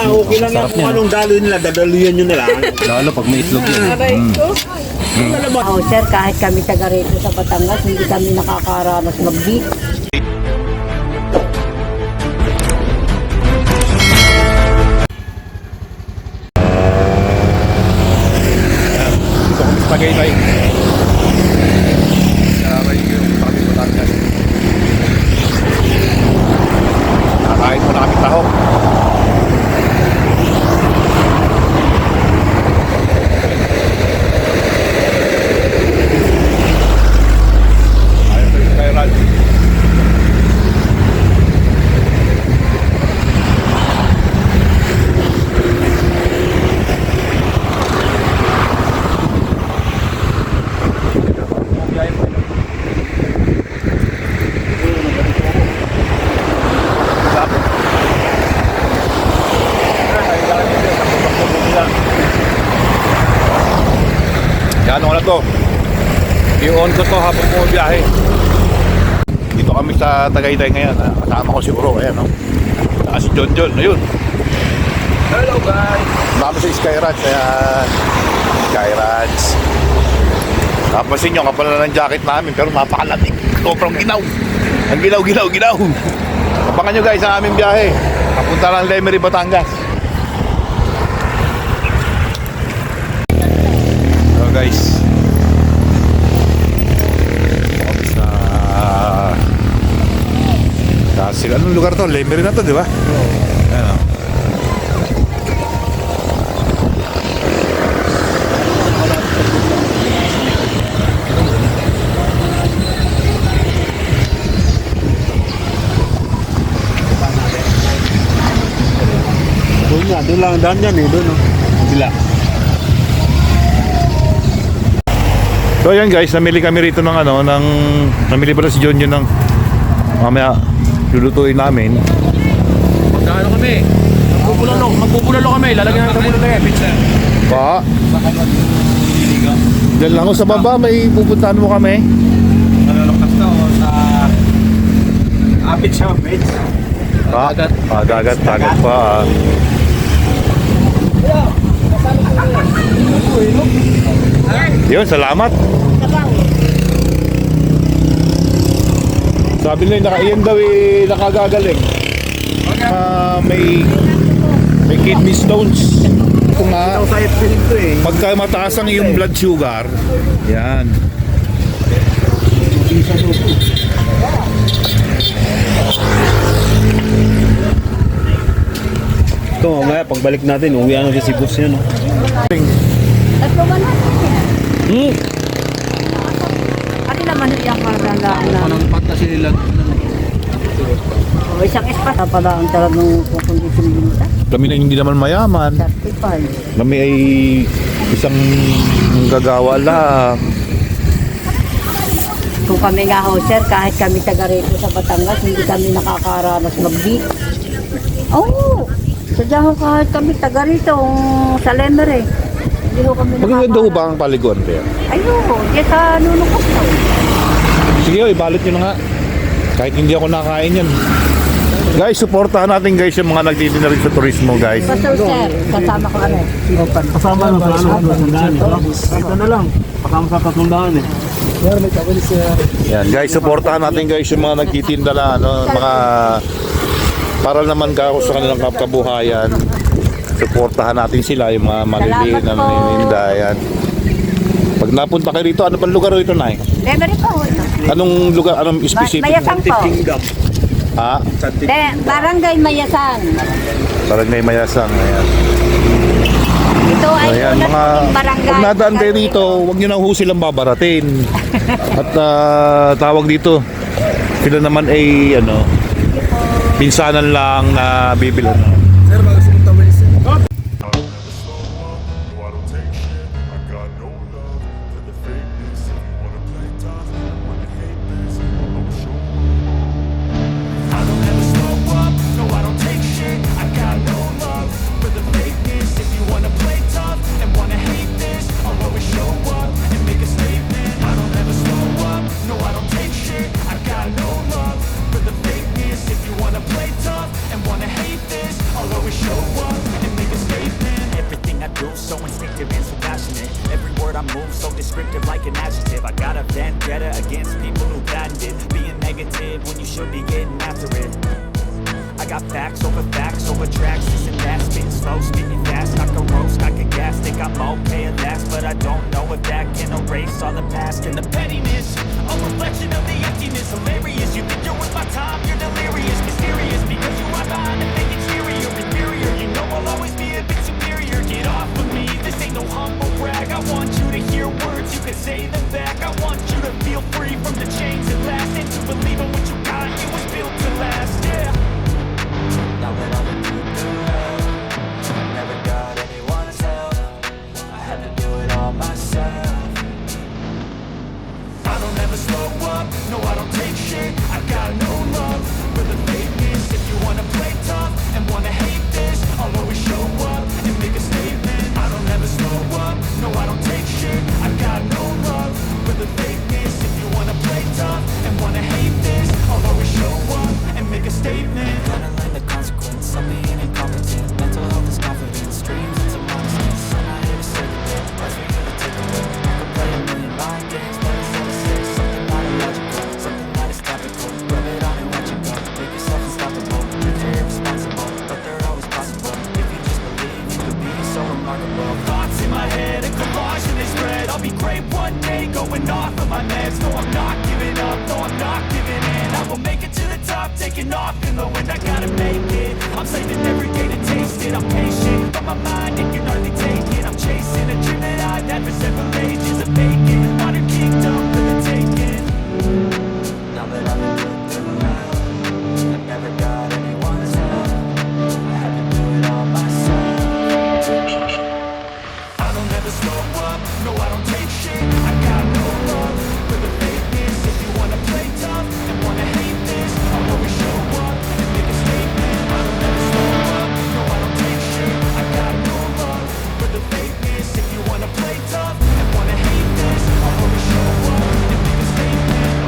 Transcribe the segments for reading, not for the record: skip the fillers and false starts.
okay lang yan. Kung anong daloy nila, dadaluyan nyo nila. Lalo pag may itlog yan. Oh, sir, kahit kami taga rito sa Batangas, hindi kami nakakaranas mag-beat. Dito kami sa Tagaytay. Kaya yung kami Batangas. Nakain mo na kami taho. Ayun yung kay Ralph. Yan ano to. I-on ko to habang bumibiyahe. Dito kami sa Tagaytay ngayon. Kasama ko si Bro. Ayan, no? Saka si John John. Ayun. Hello guys. Dami sa Skyranch. Ayan. Skyranch. Napansin nyo, kapal na ng jacket namin. Pero napakalamig. Sobrang ginaw. Ang ginaw. Abangan nyo guys ang aming biyahe. Papunta ng Lemery, Batangas. Hello guys. Kami sa Kasil. Anong lugar to? Lemery na to, di ba? Ayan o. Doon lang, daan yan eh, doon. Sila. So ayan guys, namili kami rito ng namili pala si John yun ng mamaya lulutuin namin. Magkano kami? Magbubulalo kami. Lalagyan natin sa bulalo pizza. Pa? Diyan lang ako sa baba, may pupuntahan mo kami. Malalakas na o sa Apit sa Apit. Pa? Dagat pa. Yun, salamat. Sabi nila iyan daw nakagagaling. May kidney stones. Ito nga, pagka mataas ang iyong blood sugar, yan. Ito mamaya, pagbalik natin, uwi na si boss yan. Tatlo ba na? Pati naman yung parang na. Anong pata sila? O isang espas. Pala ang talagang kukondisyon binta. Kami na hindi naman mayaman. 35. Kami ay isang gagawa lang. Kung kami nga ho, sir, kahit kami taga rito sa Batangas, hindi kami nakakaranas mag-beat. Oo! Sadya ho kahit kami taga rito sa Lemery. Hindi ho kami Maganda ho ba ang paliguan kaya? Ayun, diyan sa Nunukos na. Sige, ibalot nyo na nga. Kahit hindi ako nakain yan. Guys, supportahan natin guys yung mga nagtitinda rin sa turismo guys. Basta sir, kasama ko ano. Kasama na sa tatundaan eh. Ito na lang, kasama sa tatundaan eh. Yan guys, supportahan natin guys yung mga nagtitinda na mga para naman kako sa kanilang kabuhayan. Suportahan natin sila yung mga maliliit na nanininda. Yan. Pag napunta kayo rito, ano bang lugar ito, Nay? Lemery po. Anong lugar, anong specific? Mayasang po. Ha? Barangay Mayasang. Barangay Mayasang. Ayan. Ito ay Ayan, unang mga muling barangay. pag nadaan kayo rito, huwag nyo na ho silang babaratin. At tawag dito, sila naman ay pinsanan lang na bibilan. Sir, mag-sunod tawin sir. vindictive and so passionate. Every word I move so descriptive like an adjective. I got a vendetta against people who patented being negative when you should be getting after it. I got facts over tracks, this and that, spitting slow, spitting fast, I can roast, I can gas, think I'm okay at last, but I don't know if that can erase all the past and the pettiness, a reflection of the emptiness, hilarious, you think you're worth my time, you're delirious, mysterious, because you are behind a fake exterior, inferior, you know I'll always be a bit superior, get off of me, this ain't no humble brag, I want you to hear words, you can say them back, I want you to feel free from the chains that last, and to believe in what you got, it was built to last, yeah. Now that I've been through hell, I never got anyone's help. I had to do it all myself. I don't ever slow up, no I don't take shit. I got no love for the fakeness. If you wanna play tough and wanna hate this, I'll always show up and make a statement. I don't ever slow up, no I don't take shit. I got no love for the fakeness. If you wanna play tough and wanna hate this, I'll always show up and make a statement. Gotta learn the consequence of being incompetent. Mental health is confidence, dreams and some honestness. I'm not here to save the day, that's for you to take away. I could play a million mind games, but instead I say something not illogical, something that is topical. Rub it on and watch it go. Make yourself unstoppable. You're irresponsible, but they're always possible. If you just believe, you could be so remarkable. Thoughts in my head, a collage and they spread. I'll be great one day, going off of my meds. No, I'm not giving up, no, I'm not giving in. I will make it to the top, taking off in the wind. I gotta make it. I'm saving every day to taste it. I'm patient, but my mind it can hardly take it. I'm chasing a dream that I've had for several ages. A vacant, modern kingdom for the taking. Now that I've been put through hell, I never got anyone's help. I had to do it all myself. I don't ever slow up, no I don't take shit. I got no love for the fakeness. If you wanna play tough and wanna hate this, I'll always show up and make a statement. I don't ever slow up, no I don't take shit. I got no love for the fakeness. If you wanna play tough and wanna hate this, I'll always show up and make a statement.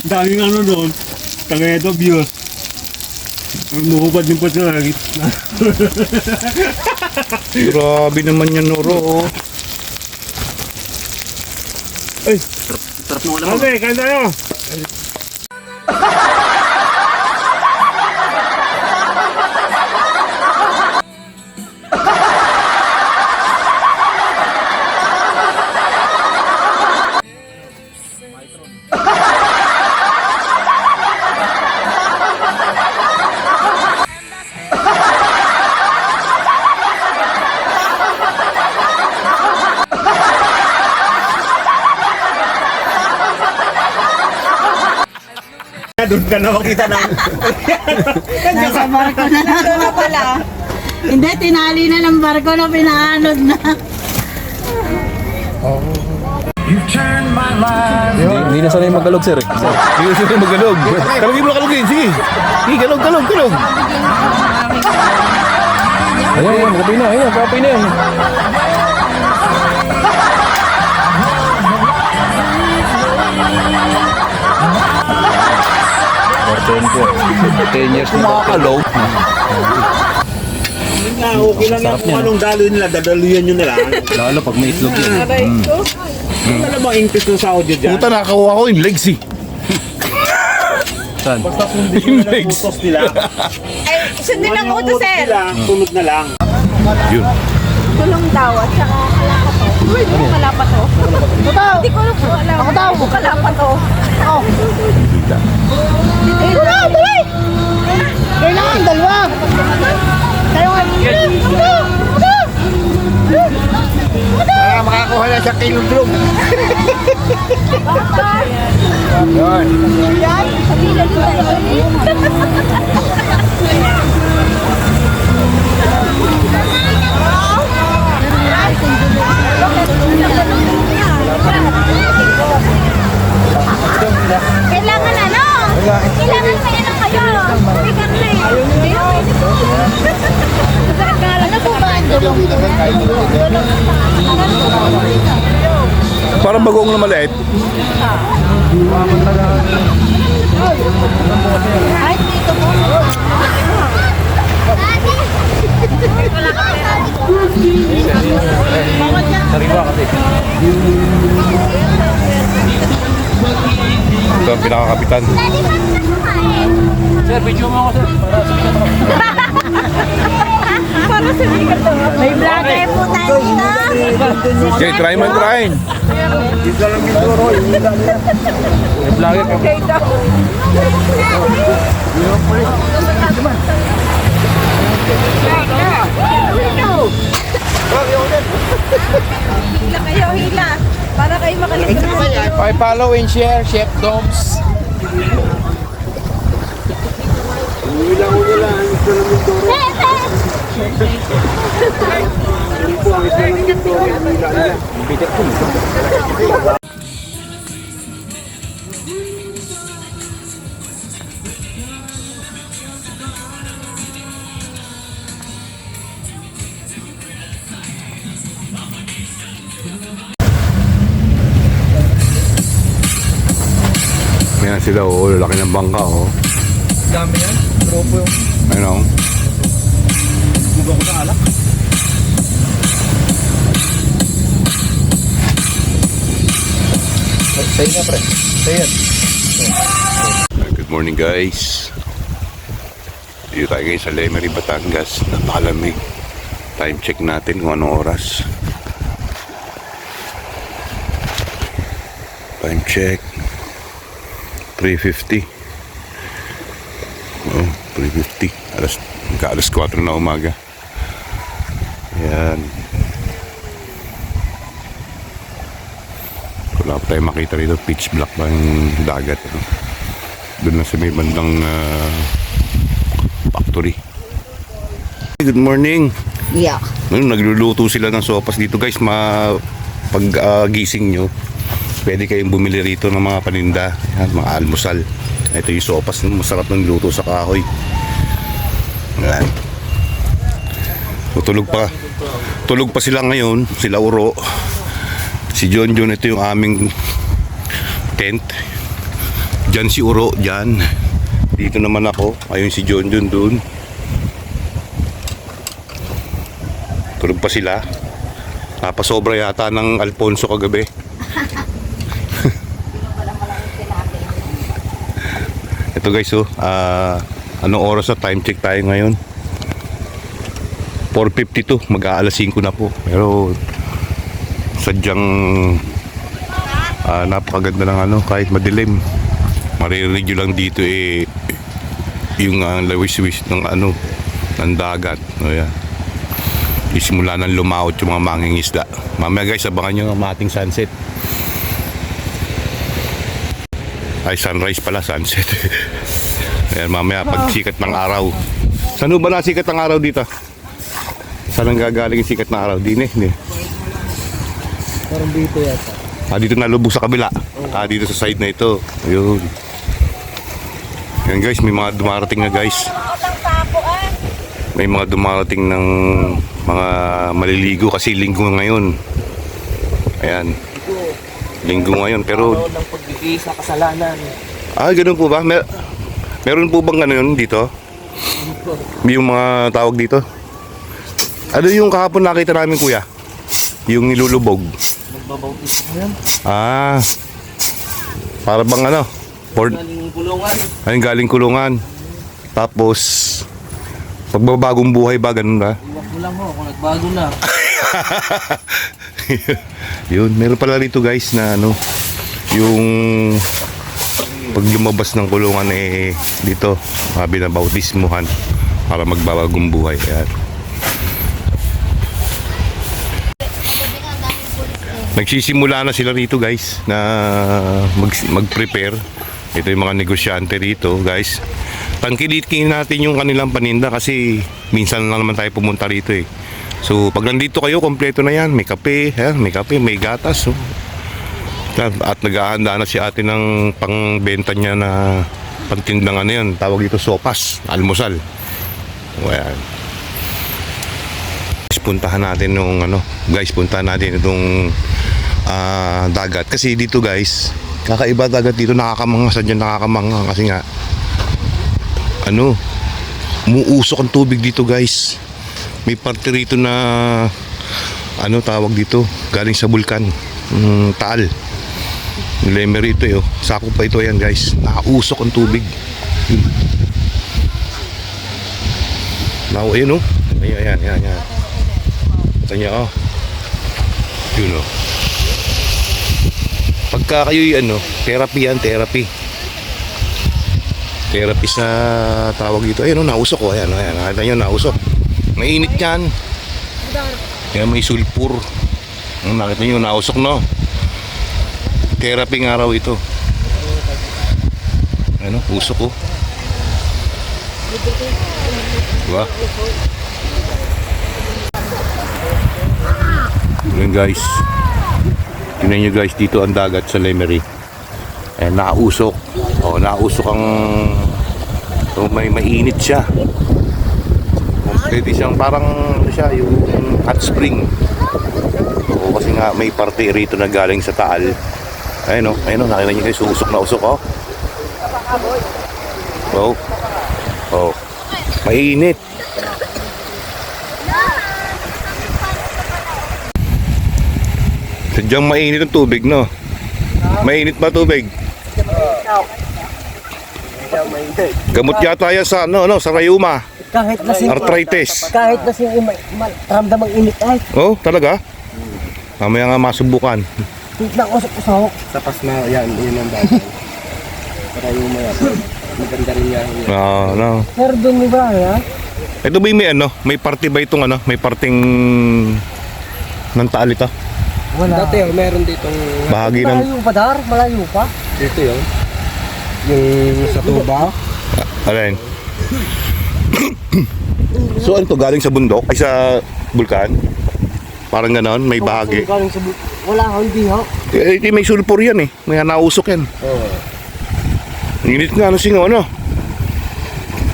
Daming ano doon. Tagayado views. Lumupad din pa sa langit. Grabe naman yan, Noro. Oh. Ay, Sarap mo alam. Okay, kain tayo. Doon ka na makita ng... Nasa barko na lang pala. Hindi, tinali na ng barko na pinaanod na. Hindi na sanay magalog, sir. hindi na sila magalog. Kalugin mo na kalugin, sige. Sige, kalog. Ayan, kapay na. Ayan, kapay na yan. Barton ko. 10 years na Makakalog. Nga, okay lang yan kung anong dalo nila, dadaluyan nyo na lang. Lalo pag may itlog yan. Ano na bang interest ng sa audio dyan? Puta, nakakuha ko yung legs eh. Saan? Basta sundin nyo na lang utos nila. Ay, sundin ang utos, sir. Tunod na lang. Yun. Tulong daw at saka kalapato. Uy, ano kalapato? Hindi ko alam kung alam. Ako daw. Kalapato. Oh. Wala, tuloy! Kailangan dalawa. Kailangan. Para makakuha na sa kilogrong. Yan. Sabila nila. Kailangan ano? Kailangan kaya na kayo. Bigat na eh. Ano po ba ang dulong? Parang bagoong na maliit. Ay, dito po. Sariwa kasi. Ito ang pinakakapitan. Sir, video mo ako, sir. Para sa bigat to. May vlogger po tayo dito. Okay, try man. Isa lang yung turo, yung hila nila. May vlogger ka. Hila kayo, hila. Para kayo makalimutan. Follow and share, Chef Doms. Hila ko nila, isa lang yung turo. Hindi po, isa lang yung turo, yung hila nila. Ayan sila, oh. Laki ng bangka, oh. Dami yan. Tropo yung... Ayun, oh. Buga ko sa alak. Sa'yo na, pre. Sa'yo yan. Good morning, guys. Dito tayo ngayon sa Lemery, Batangas. Napakalamig. Time check natin kung anong oras. Time check. 3:50. Oh, 3:50. Alas 4 na umaga. Ayan. Wala pa tayo makita rito. Pitch black ba yung dagat. Ano? Doon na sa may bandang factory. Good morning. Yeah. Nagluluto sila ng sopas dito, guys. Pag gising nyo, pwede kayong bumili rito ng mga paninda. Yan, mga almusal. Ito yung sopas. Masarap ng luto sa kahoy. Yan. Tulog pa sila ngayon. Sila Uro. Si John. Ito yung aming tent. Diyan si Uro, diyan. Dito naman ako. Ayun si John dun. Tulog pa sila. Napasobra yata ng Alfonso kagabi. Ito guys, anong oras na? Time check tayo ngayon. 4:52, mag-aalas 5 na po. Pero sadyang napakaganda ng kahit madilim. Maririnig nyo lang dito yung lawis-wis ng ng dagat. Ayan. Isimula ng lumaot yung mga mangingisda. Mamaya guys, abangan nyo ang ating sunset. Ay, sunrise pala, sunset. Ayan, mamaya pagsikat ng araw. Saan ba nasikat ang araw dito? Saan ang gagaling yung sikat ng araw? Dine. Parang dito yata. Dito nalubog sa kabila. Dito sa side na ito. Ayun. Yan guys, may mga dumarating na guys. May mga dumarating ng mga maliligo kasi linggo ngayon. Ayan. Linggo ngayon pero ng pagbibihis na kasalanan. ganun po ba? Meron po bang ganun dito? Yung mga tawag dito? Ano yung kahapon nakita namin kuya? Yung nilulubog. Magbabautis mo yan. Para bang Galing kulungan. ayun, galing kulungan. Tapos pagbabagong buhay ba, ganun ba? Iwak mo lang ho kung nagbago na. Yun, meron pala rito guys na yung pag lumabas ng kulungan dito, binabautismuhan para magbabagong buhay. Ayan. Nagsisimula na sila rito guys na mag-prepare. Ito yung mga negosyante rito guys. Tangkilikin natin yung kanilang paninda kasi minsan lang naman tayo pumunta rito So pag nandito kayo, kompleto na yan. May kape, may gatas. At naghahanda na si ate ng pangbenta niya na pagtindang yan. Tawag ito sopas, almusal. Ayan. Puntahan natin puntahan natin itong dagat kasi dito guys, kakaiba dagat dito, nakakamangha, sadyang nakakamangha kasi nga umuusok ang tubig dito guys. May parte rito na tawag dito, galing sa bulkan, Taal, Lemer ito sakop pa ito yan guys, nakausok ang tubig. Ayun ayan ito niya yun pagka kayo'y therapy sa tawag dito. Ayun nausok ayan nakita nyo, nausok, mainit yan, kaya may sulfur. Nakita nyo, nausok therapy nga raw ito. Usok diba? Yun guys, tingnan nyo guys, dito ang dagat sa Lemery. Nausok. Nausok ang may mainit siya. Pwede siyang parang yung hot spring. Kasi nga may parte rito na galing sa Taal. Ayun nakita nyo guys, usok na usok mainit. Sadyang mainit ang tubig, Mainit ba tubig? Gamot yata yan sa sa rayuma. Kahit lasing arthritis. Kahit lasing ramdam ang init ay. Talaga? Mamaya nga masubukan. Tignan ko sa Tapas na yan, yun ang bagay. Para yung maganda rin yan. Pero doon mo ba Ito ba yung may parte ba itong may parting ng Taal ito? Wala. Dati meron ditong Bahagi ng Malayo pa dar? Malayo pa? dito yun. Yung sa tuba. alin? So ano to, galing sa bundok? Ay sa bulkan? Parang ganon, may bahagi. Wala, hindi May sulfur yan may nausok yan. Init nga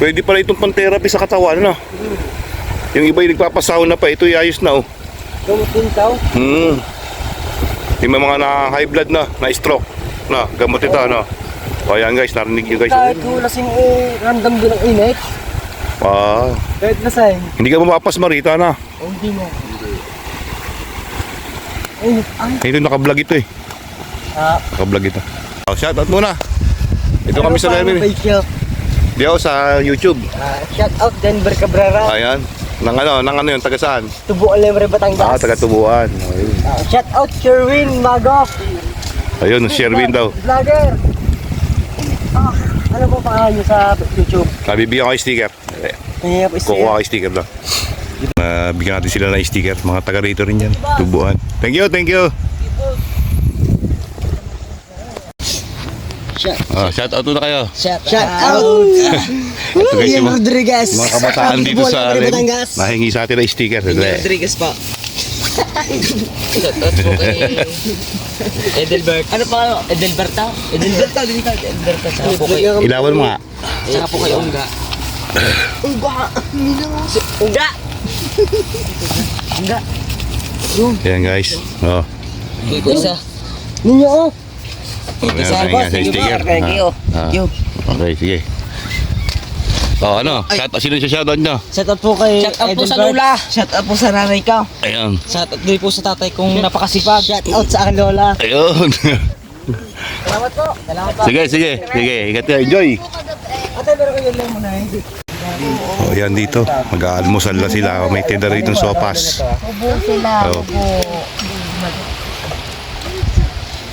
pwede pala itong pang-therapy sa katawan Yung iba yung nagpapasauna pa, ito ayos na Gamot din tao? Yung mga na high blood na stroke gamot ito O yan guys, narinig nyo guys. Kahit lasing random din ang init. Wow. Kahit lasing. Hindi ka mapapas Marita na. Hindi na. Init. Ay. Ito naka-vlog ito eh. Naka-vlog ito. Oh, shout out muna. Ito kami sa Lemon. Di ako sa YouTube. Shout out Denver Cabrera. Ayan. Nang ano yun, taga saan? Tubuan Lemre Batangas. Taga Tubuan. Ayun. Shout out Sherwin Mago. Ayun, Sherwin daw. Vlogger. Ano po pangalan niyo sa YouTube? Bibigyan ko yung sticker. Kaya po Kukuha ko yung sticker daw. Bigyan natin sila ng sticker. Mga taga rito rin yan. Tubuan. Thank you, thank you. Shout out na kayo. Shout out. Ito guys, Ian yung Rodriguez. mga kabataan dito Tubuan, sa Lemre Batangas. nahingi sa atin ng sticker. Rodriguez pa. Edelbert. Ano pa kayo? Edelberta? Edelberta, din ka. Edelberta. Saka po kayo. Ilawan mo nga. Saka po kayo, Ungga. Ungga! Ungga! Yan guys. Oh. Isa. Ninyo, oh. Ayan, nahingi sa sticker. Okay, sige. Oh, ano? Sino siya shoutout nyo? Shout out po kay Shout out po sa Lola. Shout out po sa nanay ko. Ayun. Shout out din po sa tatay kong napakasipag. Shout out sa akin Lola. Ayun. Salamat po. Salamat po. Sige. Ingat ka. Enjoy. Ate, pero kayo lang muna eh. Oh, yan dito. Mag-aalmusal na sila. May tinda rito ng sopas. Ubo sila, Oh.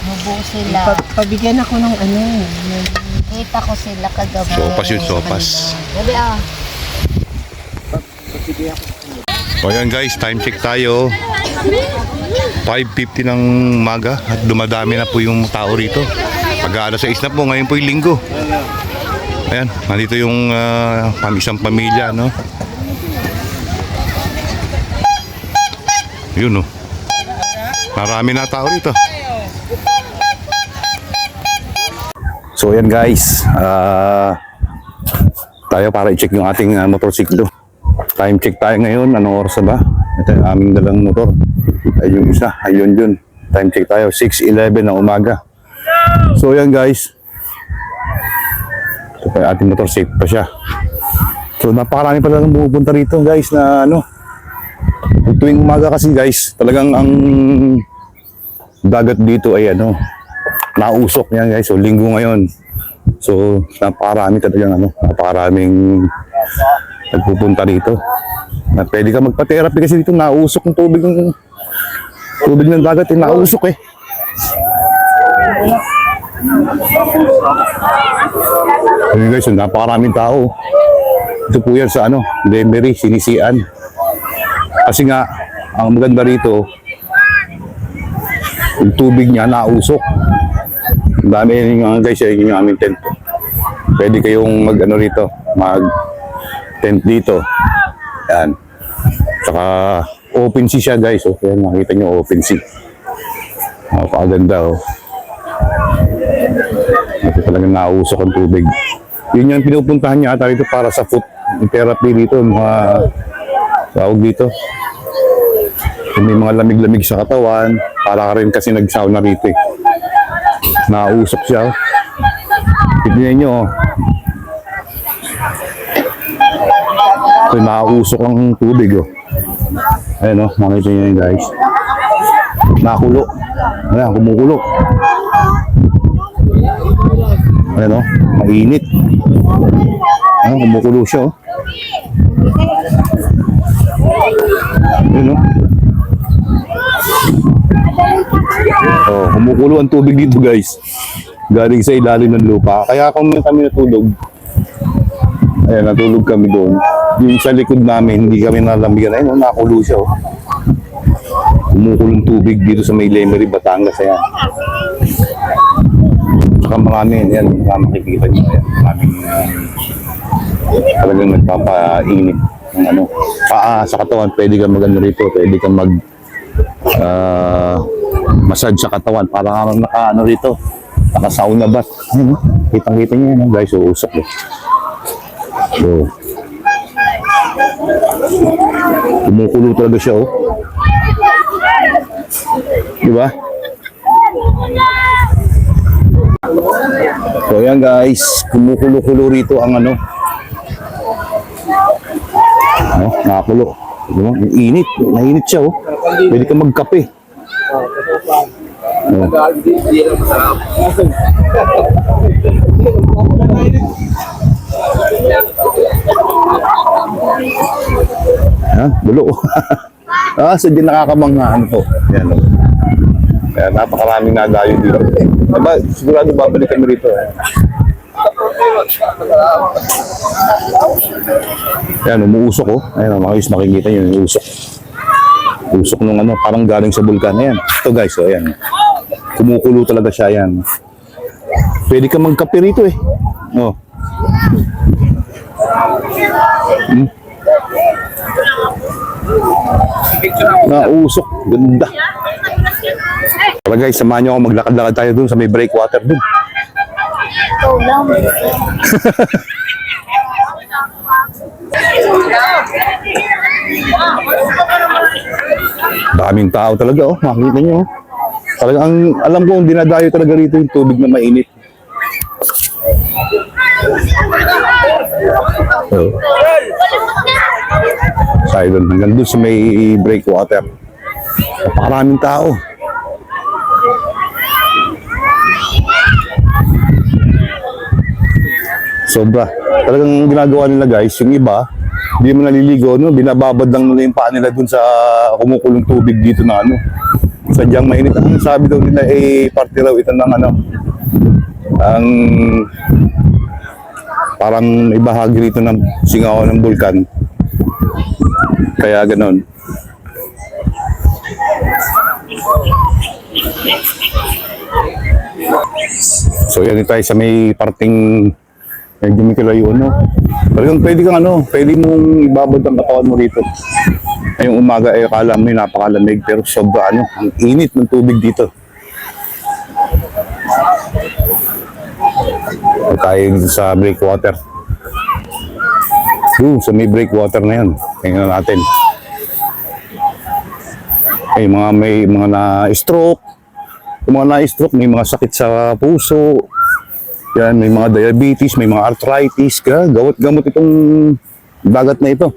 Ubo sila. Pabigyan ako ng ano. Kita ko sila kagabi. Sopas yun, sopas. Gabi O yan guys, time check tayo. 5:50 ng umaga at dumadami na po yung tao rito. Pag-aalas 6 na po, ngayon po yung linggo. Ayan, nandito yung isang pamilya, no? Yun, no? Marami na tao rito. So yan guys, tayo para i-check yung ating motorsiklo. Time check tayo ngayon, anong oras na ba? Ito yung aming dalang motor. Ay yung isa, ayun yun. Time check tayo, 6:11 ng umaga. So yan guys, ito pa yung ating motor, safe pa siya. So napakarami pala nang pupunta rito guys na ano. Tuwing umaga kasi guys, talagang ang dagat dito ay ano, nausok yan guys. So linggo ngayon. So napakarami talagang ano, napakaraming nagpupunta dito. Na pwede ka magpa-therapy kasi dito nausok ng tubig ng dagat, nausok eh. Ayun guys, so napakaraming tao. Ito po yan sa ano, Lemery, Sinisian. Kasi nga, ang maganda rito, yung tubig niya nausok. Ang dami yung guys, yung aming tent. Pwede kayong mag-ano rito, mag-tent dito. Yan. Tsaka open sea siya guys. Oh. Yan, makita nyo open sea. Napakaganda oh. Ito talagang nausok ang tubig. Yun yung pinupuntahan niya ata rito para sa foot therapy dito. Mga tawag dito. May mga lamig-lamig sa katawan. Para ka rin kasi nag-sauna rito eh. Nausok siya. Tignan nyo. So, nausok ang tubig. Oh. Ayan o, makita nyo yun guys. Nakulo. Ayan, kumukulo. Ayan o, mainit. Ayan, kumukulo siya. Oh. Ayan o. Oh, kumukulo ang tubig dito guys. Galing sa ilalim ng lupa. Kaya kung kami natulog, ayan, natulog kami doon. Yung sa likod namin, hindi kami nalamigan. Ayun, nakulo siya. Oh. Kumukulong tubig dito sa may Lemery, Batangas. Ayan. Saka marami, yan, makikita nyo. Ayan, maraming talagang nagpapainit ng ano. Paa sa katawan, pwede kang mag-ano rito. Pwede kang mag massage sa katawan. Para nga naka-ano rito. Naka-sauna bath. Ayun, kitang-kita nyo yan, guys. Uusap eh. So, kumukulo talaga siya, oh. Diba? So ayan guys, kumukulo-kulo rito ang ano. Oh, nakakulo. Diba? Init, nainit siya oh. Pwede ka magkape. Oh. Ha? Bulo. Sadya nakakamangha ano to. Yan oh. Kaya napakaraming nadayo dito. Aba, sigurado babalik kami rito. Ayan, umuusok oh. Ayan, makikita nyo yung usok. Usok nung ano, parang galing sa bulkan. Ayan, ito guys, oh, ayan. Kumukulo talaga siya, ayan. Pwede ka magkape rito eh. Oh. Nausok, ganda. Tara guys, samahan nyo ako, maglakad-lakad tayo dun sa may breakwater dun. Daming tao talaga oh, makikita nyo oh. Talagang alam ko kung dinadayo talaga rito yung tubig na mainit. Oh. Tayo dun, hanggang dun sa may breakwater. Napakaraming tao. Sobra. Talagang ginagawa nila guys, yung iba, hindi mo naliligo, no? Binababad lang nila yung paa nila dun sa kumukulong tubig dito na ano. Sadyang mainit. Ang sabi daw nila, parte raw ito ng ano, ang parang may bahagi rito ng singawan ng bulkan. Kaya ganon. So yan tayo sa may parting medyo may kilayo, no? Talagang pwede kang ano, pwede mong ibabad ang katawan mo rito. Ngayong umaga ay akala mo napakalamig pero sobra ano, ang init ng tubig dito. Tayo dito sa breakwater. Sa may breakwater na yan. Tingnan natin. May mga na-stroke. Yung mga na-stroke, may mga sakit sa puso. Yan, may mga diabetes, may mga arthritis. Kaya gamot itong dagat na ito.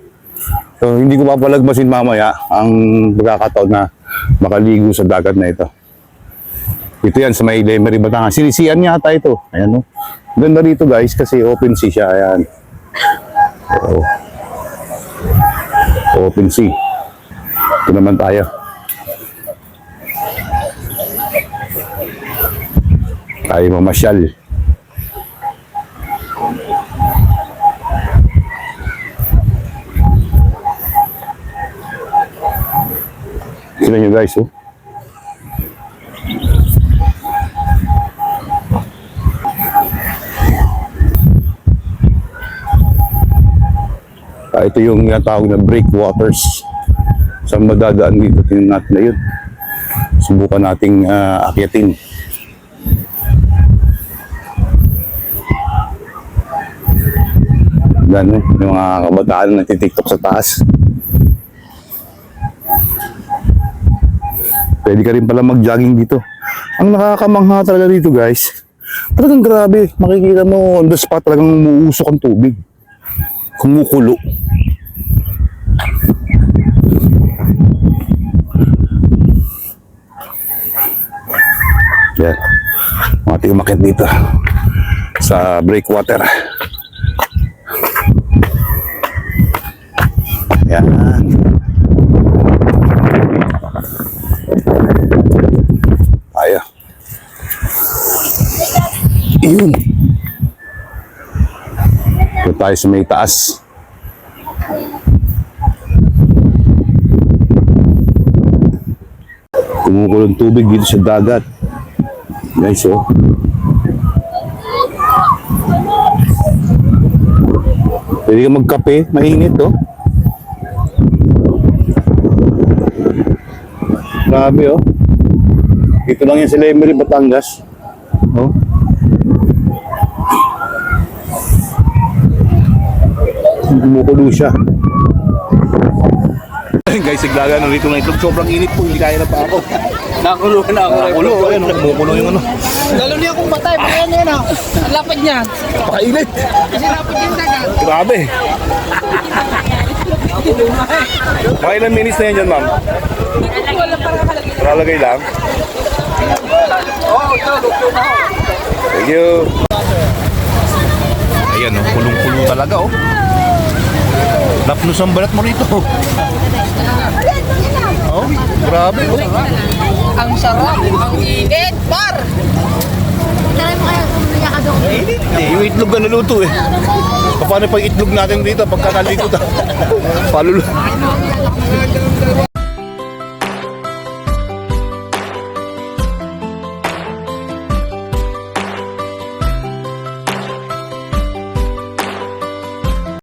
So, hindi ko papalagmasin mamaya ang pagkakataon na makaligo sa dagat na ito. Ito yan sa may Lemery, Batangas. Sinisian niya ata ito. Ayan, no? Ganda rito guys kasi open sea siya. Ayan. So, open sea. Ito naman tayo. Tayo mamasyal. Sino nyo guys, oh? Ito yung tawag na breakwaters. Saan madadaan dito? Tingnan natin na yun. Subukan nating akyatin. Yan, yung mga kabataan na nagtitiktok sa taas. Pwede ka rin pala mag-jogging dito. Ang nakakamangha talaga dito guys, talagang grabe. Makikita mo on the spot talagang umuusok ang tubig. Kumukulo. Yan. Mga umakyat dito sa breakwater. Yan. Ayo. Iyon. Ito tayo sa may taas. Kumukulong tubig dito sa dagat. Nice, oh. Pwede ka magkape, mainit, oh. Grabe, oh. Dito lang yan sa Lemery, Batangas. Oh. Kumukulo siya. Ayun guys, siglaga na rito ng itlog. Sobrang init po, hindi kaya na pa ako. Nakulo na ako. Nakulo, ayun, kumukulo yung ano. Lalo niya kung patay, bayan yan ah. Ang lapad niya. Napakainit. Kasi lapad yung dagat. Grabe. Mga ilang minutes na yan dyan, ma'am? Paralagay lang. Thank you. Ayan, oh, kulong-kulo talaga, oh. Lapnos ang balat mo rito. Oh, grabe, oh. Ang sarap, ang init, par! Yung itlog na naluto eh. Paano pag itlog natin dito pagka nalito ta? Palulo.